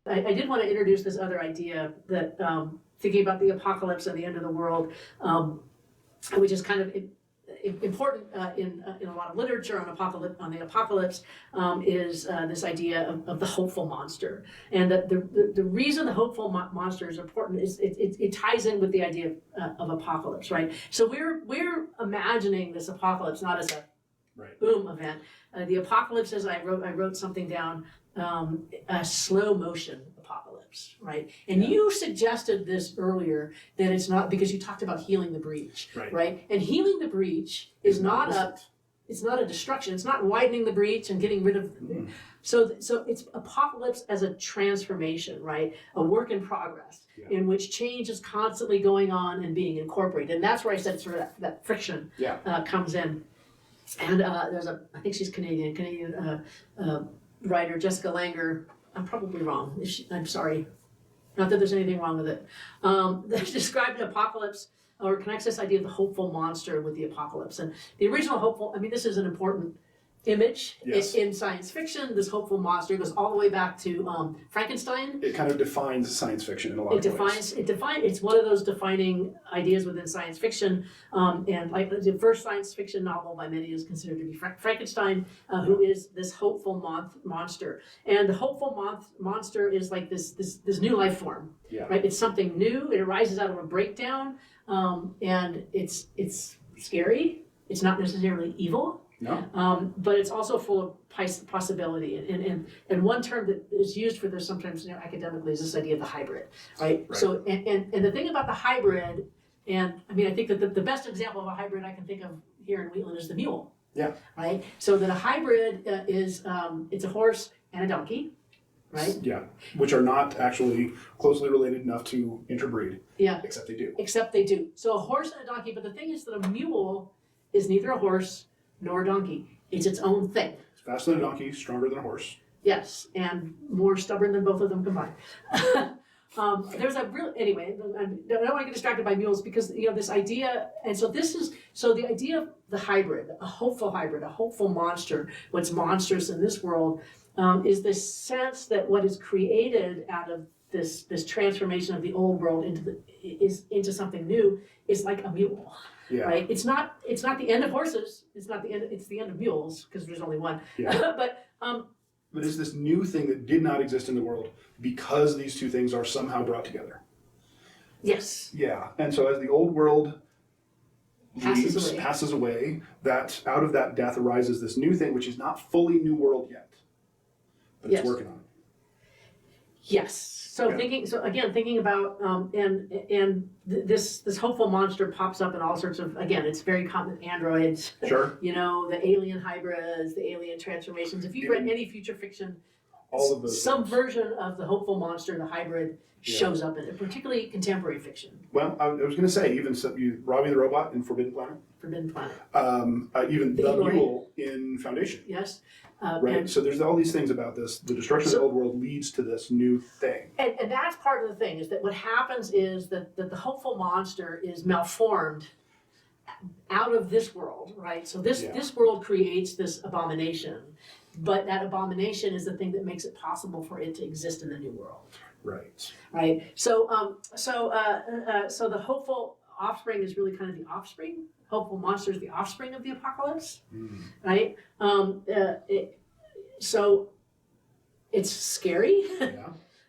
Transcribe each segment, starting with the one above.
I did want to introduce this other idea that thinking about the apocalypse and the end of the world, which is kind of important in a lot of literature on the apocalypse, is this idea of the hopeful monster. And that the reason the hopeful monster is important is it ties in with the idea of apocalypse, right? So we're imagining this apocalypse not as a boom event. The apocalypse, as I wrote something down, a slow motion apocalypse, right? And you suggested this earlier, that it's not, because you talked about healing the breach, right? And healing the breach is not a destruction. It's not widening the breach and getting rid of. So it's apocalypse as a transformation, right? A work in progress in which change is constantly going on and being incorporated. And that's where I said sort of that friction comes in. And there's I think she's Canadian writer, Jessica Langer. I'm probably wrong. I'm sorry. Not that there's anything wrong with it. They described an apocalypse, or connects this idea of the hopeful monster with the apocalypse. And the original hopeful, I mean, this is an important image in science fiction. This hopeful monster goes all the way back to Frankenstein. It kind of defines science fiction in a lot of ways. It's one of those defining ideas within science fiction. And like the first science fiction novel by many is considered to be Frankenstein, who is this hopeful monster. And the hopeful monster is like this new life form, right? It's something new. It arises out of a breakdown, and it's scary. It's not necessarily evil. No. But it's also full of possibility. And one term that is used for this sometimes academically is this idea of the hybrid, right? So, and the thing about the hybrid, and I mean, I think that the best example of a hybrid I can think of here in Wheatland is the mule. Right? So that a hybrid is, it's a horse and a donkey, right? Yeah, which are not actually closely related enough to interbreed. Except they do. So a horse and a donkey, but the thing is that a mule is neither a horse nor a donkey. It's its own thing. It's faster than a donkey, stronger than a horse. Yes, and more stubborn than both of them combined. There's a real, anyway, I don't want to get distracted by mules because, this idea, and so the idea of the hybrid, a hopeful monster, what's monstrous in this world, is this sense that what is created out of this transformation of the old world into something new is like a mule. Right? It's not the end of horses. It's the end of mules because there's only one. But it's this new thing that did not exist in the world because these two things are somehow brought together. Yes. Yeah. And so as the old world passes away, that out of that death arises this new thing, which is not fully new world yet, but it's working on it. Yes. So thinking about this hopeful monster pops up in all sorts of, again, it's very common, androids. Sure. The alien hybrids, the alien transformations. If you've read any future fiction, all of those some version of the hopeful monster, the hybrid, shows up in it, particularly contemporary fiction. Well, I was going to say, even Robbie the Robot in Forbidden Planet. Even the mule in Foundation. Yes. Right. So there's all these things about this. The destruction of the old world leads to this new thing. And that's part of the thing, is that what happens is that the hopeful monster is malformed out of this world, right? So this world creates this abomination, but that abomination is the thing that makes it possible for it to exist in the new world. Right. So the hopeful offspring is really kind of the offspring. Hopeful monster is the offspring of the apocalypse, right? So it's scary,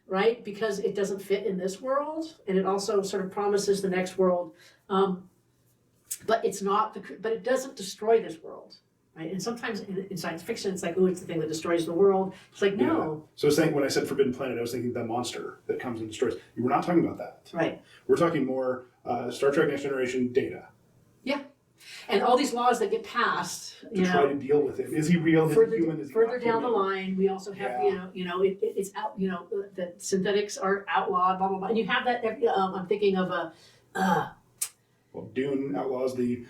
right? Because it doesn't fit in this world, and it also sort of promises the next world, but it's not. But it doesn't destroy this world, right? And sometimes in science fiction, it's like, oh, it's the thing that destroys the world. It's like, no. So when I said Forbidden Planet, I was thinking the monster that comes and destroys. We're not talking about that. Right. We're talking more Star Trek Next Generation Data. Yeah. And all these laws that get passed, to try to deal with it. Is he real? Is he human? Is he further down the line, we also have, it's out, that synthetics are outlawed, blah, blah, blah. And you have that, I'm thinking of well, Dune outlaws the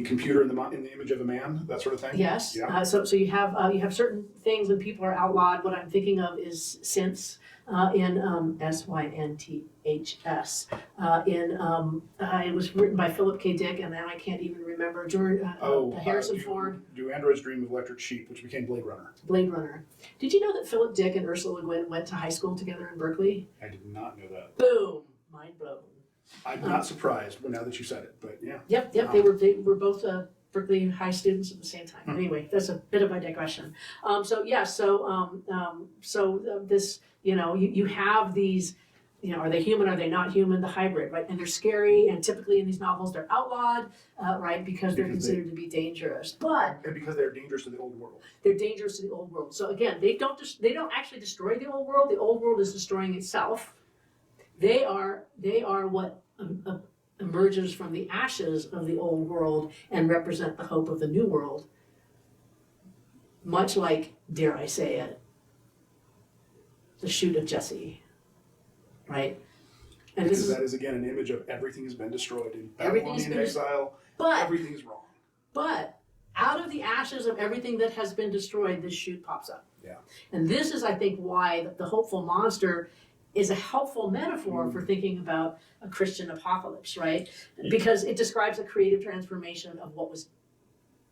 computer in the image of a man, that sort of thing. Yes. So you have certain things when people are outlawed. What I'm thinking of is synths. in Synths. It was written by Philip K. Dick, and then I can't even remember Harrison Ford. Do Androids Dream of Electric Sheep, which became Blade Runner. Blade Runner. Did you know that Philip Dick and Ursula Le Guin went to high school together in Berkeley? I did not know that. Boom! Mind blown. I'm not surprised now that you said it, but yeah. Yep. They were both Berkeley High students at the same time. Anyway, that's a bit of a digression. This, you have these, are they human? Are they not human? The hybrid, right? And they're scary, and typically in these novels they're outlawed, right? Because they're considered to be dangerous. And because they're dangerous to the old world. They're dangerous to the old world. So again, they don't actually destroy the old world. The old world is destroying itself. They are what emerges from the ashes of the old world and represent the hope of the new world. Much like, dare I say it, the shoot of Jesse, right? And because that is again an image of everything has been destroyed in Babylonian exile. Everything is wrong. But out of the ashes of everything that has been destroyed, this shoot pops up. Yeah. And this is, I think, why the hopeful monster is a helpful metaphor for thinking about a Christian apocalypse, right? Because it describes a creative transformation of what was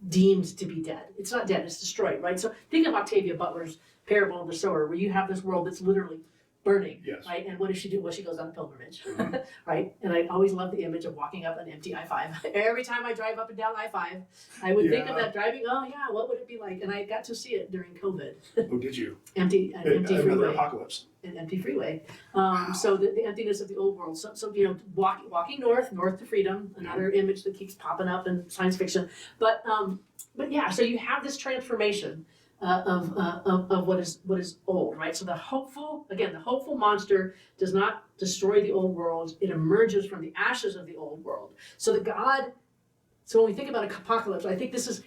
deemed to be dead. It's not dead, it's destroyed, right? So think of Octavia Butler's Parable of the Sower, where you have this world that's literally burning, right? And what does she do? Well, she goes on a pilgrimage, right? And I always love the image of walking up an empty I-5. Every time I drive up and down I-5, I would think of that driving, what would it be like? And I got to see it during COVID. Oh, did you? Empty Another freeway. apocalypse. An empty freeway. So the emptiness of the old world. So walking north to freedom, another image that keeps popping up in science fiction. But yeah, so you have this transformation of what is old, right? So the hopeful monster does not destroy the old world. It emerges from the ashes of the old world. So when we think about apocalypse, I think this is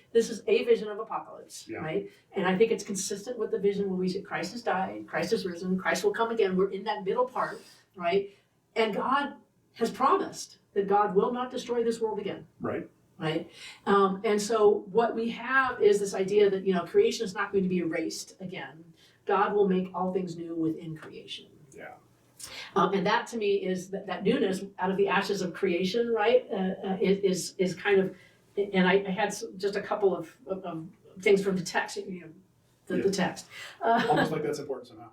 a vision of apocalypse, right? And I think it's consistent with the vision when we say Christ has died, Christ has risen, Christ will come again. We're in that middle part, right? And God has promised that God will not destroy this world again. Right. Right? And so what we have is this idea that, creation is not going to be erased again. God will make all things new within creation. Yeah. And that to me is that newness out of the ashes of creation, right? Is kind of, and I had just a couple of things from the text, the text. Almost like that's important somehow.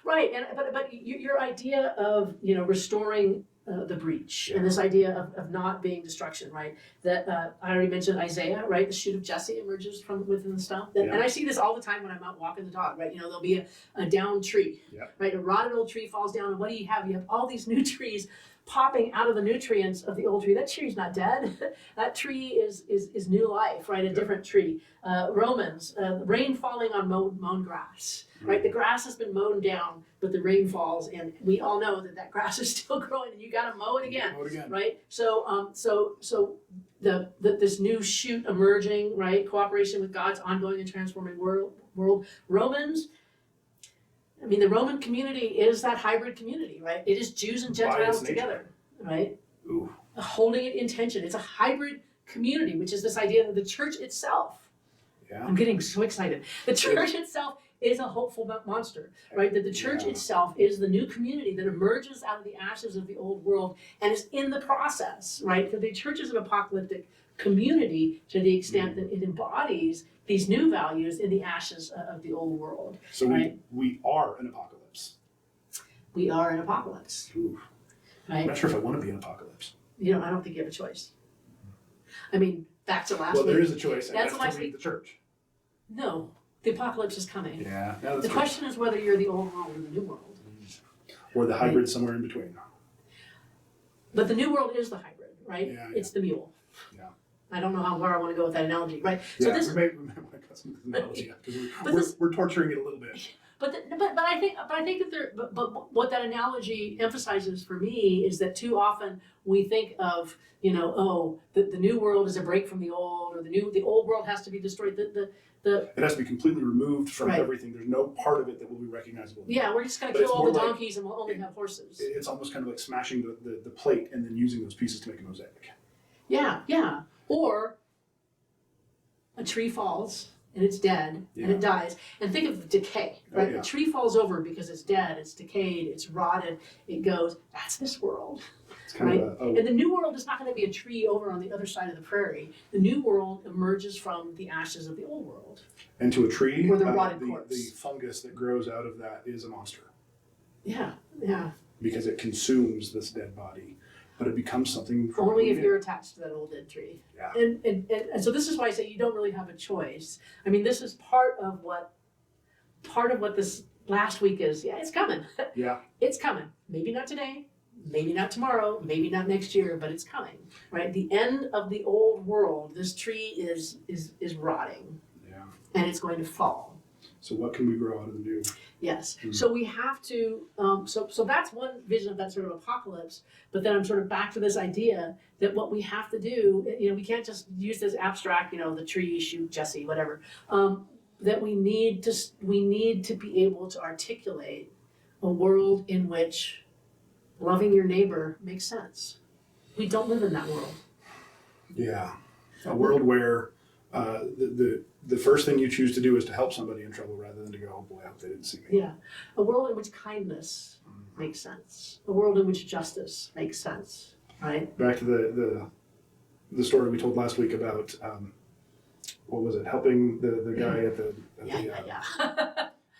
Right, but your idea of restoring the breach and this idea of not being destruction, right? That I already mentioned Isaiah, right? The shoot of Jesse emerges from within the stump, and I see this all the time when I'm out walking the dog, right? There'll be a downed tree, right? A rotted old tree falls down, and what do you have? You have all these new trees popping out of the nutrients of the old tree. That tree's not dead. That tree is new life, right? A different tree. Romans, rain falling on mown grass, right? The grass has been mown down, but the rain falls, and we all know that grass is still growing, and you got to mow it again, right? So this new shoot emerging, right? Cooperation with God's ongoing and transforming world. Romans. I mean, the Roman community is that hybrid community, right? It is Jews and Gentiles together, right? Ooh. Holding it in tension. It's a hybrid community, which is this idea that the church itself, I'm getting so excited. The church itself is a hopeful monster, right? That the church itself is the new community that emerges out of the ashes of the old world and is in the process, right? Because the church is an apocalyptic community to the extent that it embodies these new values in the ashes of the old world. So we are an apocalypse. We are an apocalypse. Ooh. Right? I'm not sure if I want to be an apocalypse. I don't think you have a choice. I mean, back to last week. Well, there is a choice, and that's to leave the church. No, the apocalypse is coming. Yeah. The question is whether you're the old world or the new world. Or the hybrid somewhere in between. But the new world is the hybrid, right? Yeah, it's the mule. Yeah. I don't know where I want to go with that analogy, right? So we may want to cut some of this analogy because we're torturing it a little bit. But I think that but what that analogy emphasizes for me is that too often we think of the new world is a break from the old, or the old world has to be destroyed. It has to be completely removed from everything. There's no part of it that will be recognizable. Yeah, we're just going to kill all the donkeys and we'll only have horses. It's almost kind of like smashing the plate and then using those pieces to make a mosaic. Yeah. Or a tree falls and it's dead, and it dies. And think of the decay, right? A tree falls over because it's dead, it's decayed, it's rotted, it goes, that's this world. It's kind of and the new world is not going to be a tree over on the other side of the prairie. The new world emerges from the ashes of the old world. And to a tree, or the rotted corpse. The fungus that grows out of that is a monster. Yeah. Because it consumes this dead body, but it becomes something. Only if you're attached to that old dead tree. Yeah. And so this is why I say you don't really have a choice. I mean, this is part of what this last week is. Yeah, it's coming. Yeah. It's coming. Maybe not today. Maybe not tomorrow, maybe not next year, but it's coming, right? The end of the old world, this tree is rotting. Yeah. And it's going to fall. So what can we grow out of the new? Yes. So we have to, so that's one vision of that sort of apocalypse, but then I'm sort of back to this idea that what we have to do, we can't just use this abstract, the tree, shoot Jesse, whatever, that we need to be able to articulate a world in which loving your neighbor makes sense. We don't live in that world. Yeah. A world where the first thing you choose to do is to help somebody in trouble rather than to go, oh boy, I hope they didn't see me. Yeah. A world in which kindness makes sense. A world in which justice makes sense, right? Back to the story we told last week about, what was it, helping the guy at the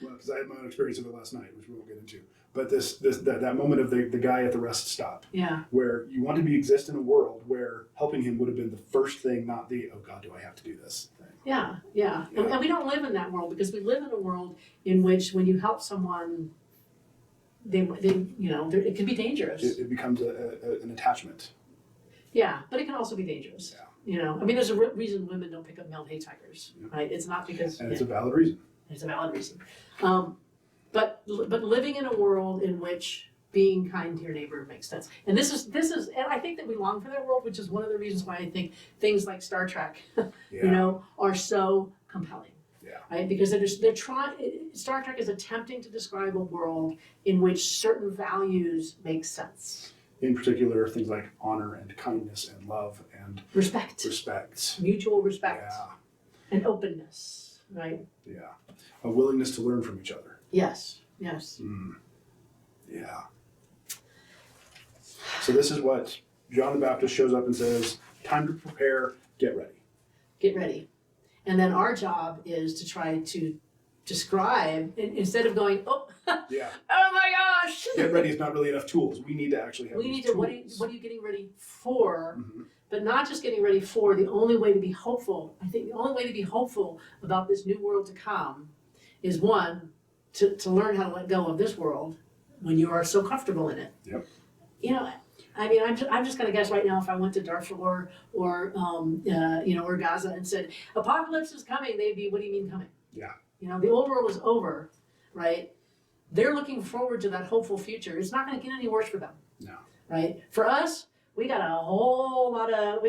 well, because I had my own experience of it last night, which we won't get into. But that moment of the guy at the rest stop, where you want to exist in a world where helping him would have been the first thing, not the, oh God, do I have to do this thing. Yeah. And we don't live in that world because we live in a world in which when you help someone, it can be dangerous. It becomes an attachment. Yeah, but it can also be dangerous. Yeah. I mean, there's a reason women don't pick up male hitchhikers, right? It's not because... And it's a valid reason. It's a valid reason. But living in a world in which being kind to your neighbor makes sense. And this is, and I think that we long for that world, which is one of the reasons why I think things like Star Trek, are so compelling. Yeah. Right? Because Star Trek is attempting to describe a world in which certain values make sense. In particular, things like honor and kindness and love and respect. Mutual respect. Yeah. And openness, right? Yeah. A willingness to learn from each other. Yes. Yeah. So this is what John the Baptist shows up and says, time to prepare, get ready. Get ready. And then our job is to try to describe, instead of going, oh my gosh. Get ready is not really enough tools. We need to actually have tools. What are you getting ready for? Mm-hmm. But not just getting ready for, the only way to be hopeful. I think the only way to be hopeful about this new world to come is one, to learn how to let go of this world when you are so comfortable in it. Yep. I mean, I'm just gonna guess right now if I went to Darfur or Gaza and said, apocalypse is coming, they'd be, what do you mean coming? Yeah. The old world is over, right? They're looking forward to that hopeful future. It's not gonna get any worse for them. No. Right? For us, we got a whole lot of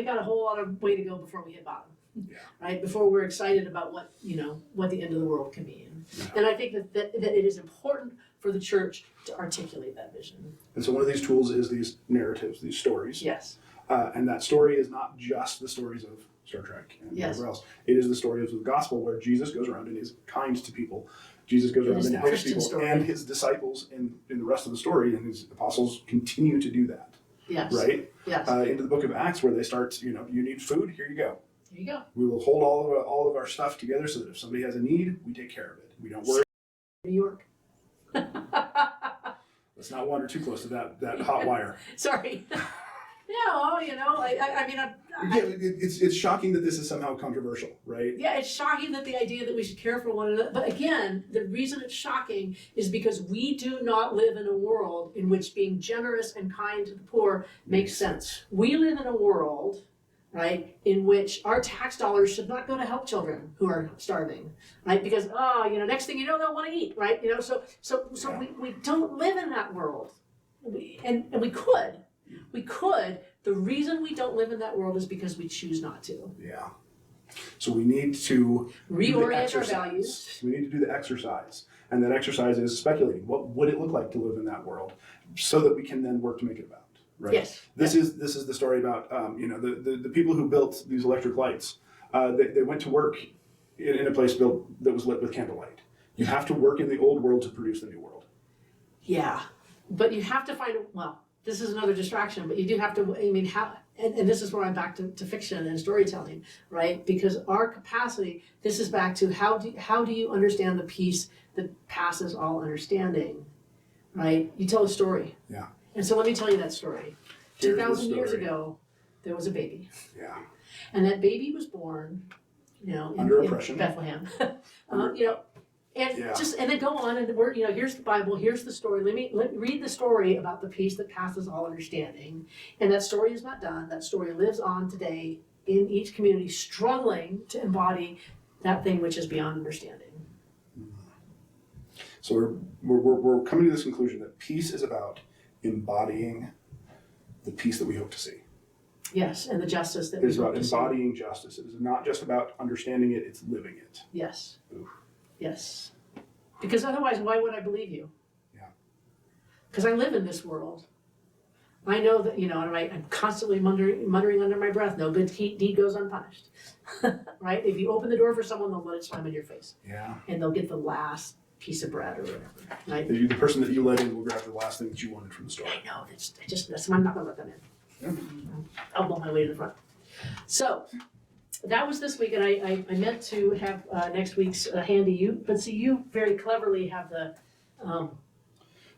way to go before we hit bottom. Yeah. Right? Before we're excited about what the end of the world can mean. Yeah. And I think that it is important for the church to articulate that vision. And so one of these tools is these narratives, these stories. Yes. And that story is not just the stories of Star Trek and whatever else. It is the story of the gospel where Jesus goes around and is kind to people. Jesus goes around and helps people. Story. And his disciples in the rest of the story and his apostles continue to do that. Yes. Right? Yes. Into the book of Acts where they start, you need food, here you go. Here you go. We will hold all of our stuff together so that if somebody has a need, we take care of it. We don't worry. New York. Let's not wander too close to that hot wire. Sorry. It's shocking that this is somehow controversial, right? Yeah, it's shocking that the idea that we should care for one another. But again, the reason it's shocking is because we do not live in a world in which being generous and kind to the poor makes sense. We live in a world, right, in which our tax dollars should not go to help children who are starving, right? Because next thing you know, they'll want to eat, right? So we don't live in that world, and we could. We could. The reason we don't live in that world is because we choose not to. Yeah. So we need to reorient our values. We need to do the exercise. And that exercise is speculating. What would it look like to live in that world so that we can then work to make it about, right? Yes. This is the story about, the people who built these electric lights. They went to work in a place built that was lit with candlelight. You have to work in the old world to produce the new world. Yeah, but you have to find, well, this is another distraction, but you do have to, I mean, how, and this is where I'm back to fiction and storytelling, right? Because our capacity, this is back to how do you understand the peace that passes all understanding, right? You tell a story. Yeah. And so let me tell you that story. Here's the 2,000 years story. ago, there was a baby. Yeah. And that baby was born, Under in oppression. Bethlehem. And Yeah. and then go on and we're, here's the Bible, here's the story. Let me read the story about the peace that passes all understanding. And that story is not done. That story lives on today in each community, struggling to embody that thing which is beyond understanding. So we're coming to this conclusion that peace is about embodying the peace that we hope to see. Yes, and the justice that It is we about hope to see. embodying justice. It is not just about understanding it, it's living it. Yes. Oof. Yes. Because otherwise, why would I believe you? Yeah. Because I live in this world. I know that, and I'm constantly muttering under my breath, no good deed goes unpunished. Right? If you open the door for someone, they'll let it slam in your face. Yeah. And they'll get the last piece of bread or whatever. Right? The person that you let in will grab the last thing that you wanted from the store. I know, I'm not gonna let them in. Yeah. I'll blow my way to the front. So, that was this week, and I meant to have next week's handy, but see, you very cleverly have the,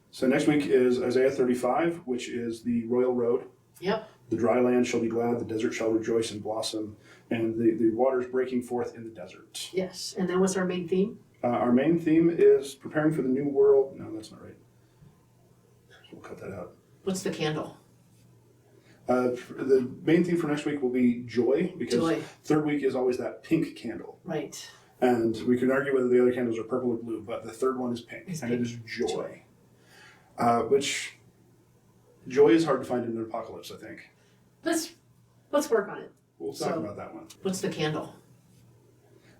So next week is Isaiah 35, which is the royal road. Yep. The dry land shall be glad, the desert shall rejoice and blossom, and the waters breaking forth in the desert. Yes, and then what's our main theme? Our main theme is preparing for the new world. No, that's not right. We'll cut that out. What's the candle? The main theme for next week will be joy, because Joy. third week is always that pink candle. Right. And we can argue whether the other candles are purple or blue, but the third one is pink, It's and pink. it is joy. Which, joy is hard to find in an apocalypse, I think. Let's work on it. We'll talk about that one. What's the candle?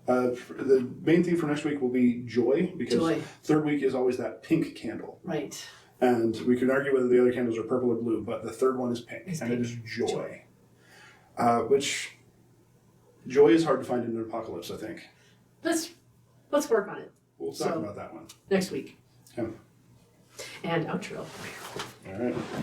The main theme for next week will be joy, because Joy. third week is always that pink candle. Right. And we can argue whether the other candles are purple or blue, but the third one is pink, It's and pink. it is joy. Which, joy is hard to find in an apocalypse, I think. Let's work on it. We'll talk about that one. Next week. Yeah. And outro. All right.